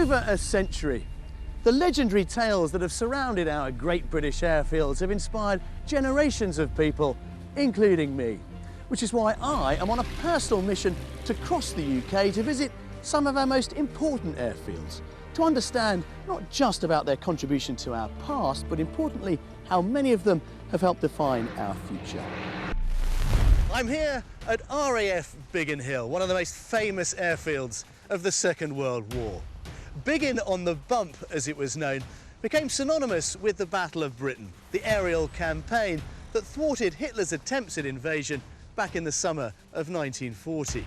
over a century, the legendary tales that have surrounded our great British airfields have inspired generations of people, including me, which is why I am on a personal mission to cross the UK to visit some of our most important airfields, to understand not just about their contribution to our past, but importantly, how many of them have helped define our future. I'm here at Raf Biggin Hill, one of the most famous airfields of the Second World War. Biggin on the Bump, as it was known, became synonymous with the Battle of Britain, the aerial campaign that thwarted Hitler's attempts at invasion back in the summer of 1940.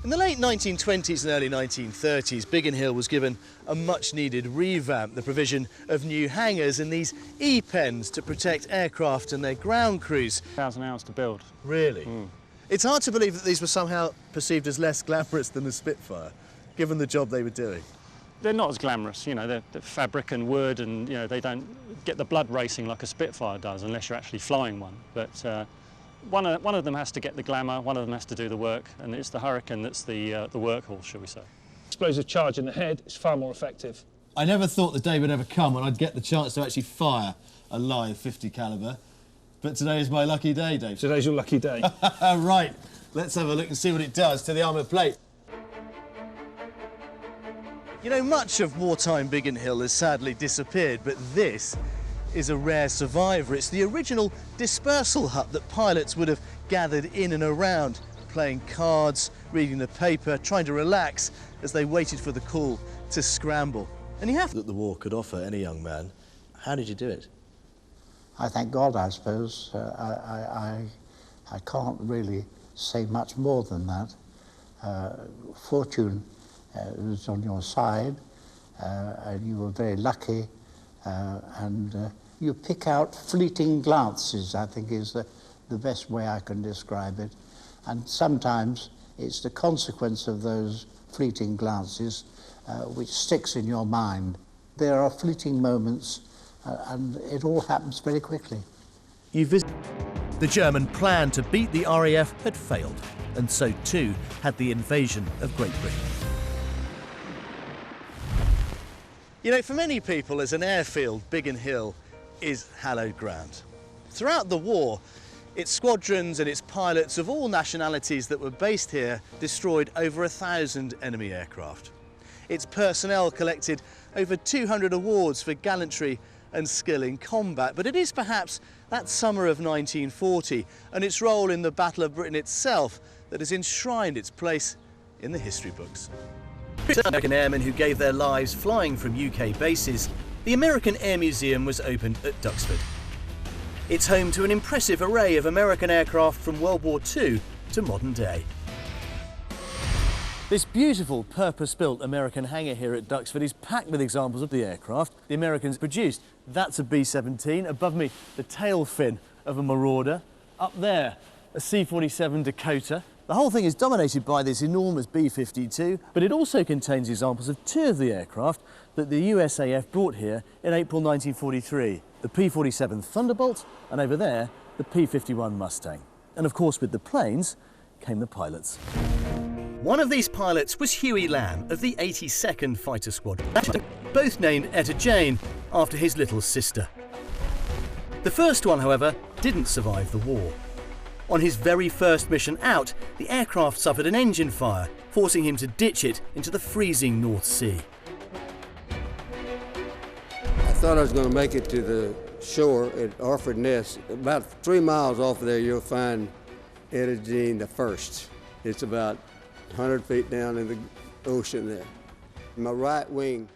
In the late 1920s and early 1930s, Biggin Hill was given a much-needed revamp, the provision of new hangars and these E-pens to protect aircraft and their ground crews. 1,000 hours to build. Really? It's hard to believe that these were somehow perceived as less glamorous than the Spitfire, given the job they were doing. They're not as glamorous, you know, they're fabric and wood, and, you know, they don't get the blood racing like a Spitfire does unless you're actually flying one. But one of them has to get the glamour, one of them has to do the work, and it's the Hurricane that's the workhorse, shall we say. Explosive charge in the head is far more effective. I never thought the day would ever come when I'd get the chance to actually fire a live 50 calibre. But today is my lucky day, Dave. Today's your lucky day. Right, let's have a look and see what it does to the armour plate. You know, much of wartime Biggin Hill has sadly disappeared, but this is a rare survivor. It's the original dispersal hut that pilots would have gathered in and around, playing cards, reading the paper, trying to relax as they waited for the call to scramble. And you have that the war could offer any young man. How did you do it? I thank God, I suppose. I can't really say much more than that. Fortune was on your side, and you were very lucky, and you pick out fleeting glances, I think is the best way I can describe it. And sometimes it's the consequence of those fleeting glances which sticks in your mind. There are fleeting moments, and it all happens very quickly. The German plan to beat the RAF had failed, and so too had the invasion of Great Britain. You know, for many people, as an airfield, Biggin Hill is hallowed ground. Throughout the war, its squadrons and its pilots of all nationalities that were based here destroyed over 1,000 enemy aircraft. Its personnel collected over 200 awards for gallantry and skill in combat, but it is perhaps that summer of 1940 and its role in the Battle of Britain itself that has enshrined its place in the history books. American airmen who gave their lives flying from UK bases, the American Air Museum was opened at Duxford. It's home to an impressive array of American aircraft from World War II to modern day. This beautiful purpose-built American hangar here at Duxford is packed with examples of the aircraft the Americans produced. That's a B-17, above me the tail fin of a Marauder, up there a C-47 Dakota. The whole thing is dominated by this enormous B-52, but it also contains examples of two of the aircraft that the USAF brought here in April 1943, the P-47 Thunderbolt, and over there the P-51 Mustang. And of course with the planes came the pilots. One of these pilots was Hughie Lam of the 82nd Fighter Squadron, both named Etta Jane after his little sister. The first one, however, didn't survive the war. On his very first mission out, the aircraft suffered an engine fire, forcing him to ditch it into the freezing North Sea. I thought I was going to make it to the shore at Orford Ness. About 3 miles off of there, you'll find Etta Jane the First. It's about 100 feet down in the ocean there. My right wing